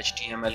HTML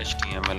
HTML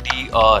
TR،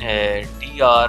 TR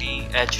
TH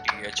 TH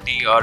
TR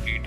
TD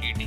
TD،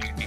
TD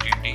TD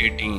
18،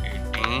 18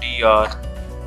TR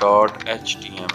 .html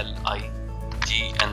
ALIGN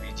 PG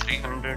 300،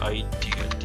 HEIGHT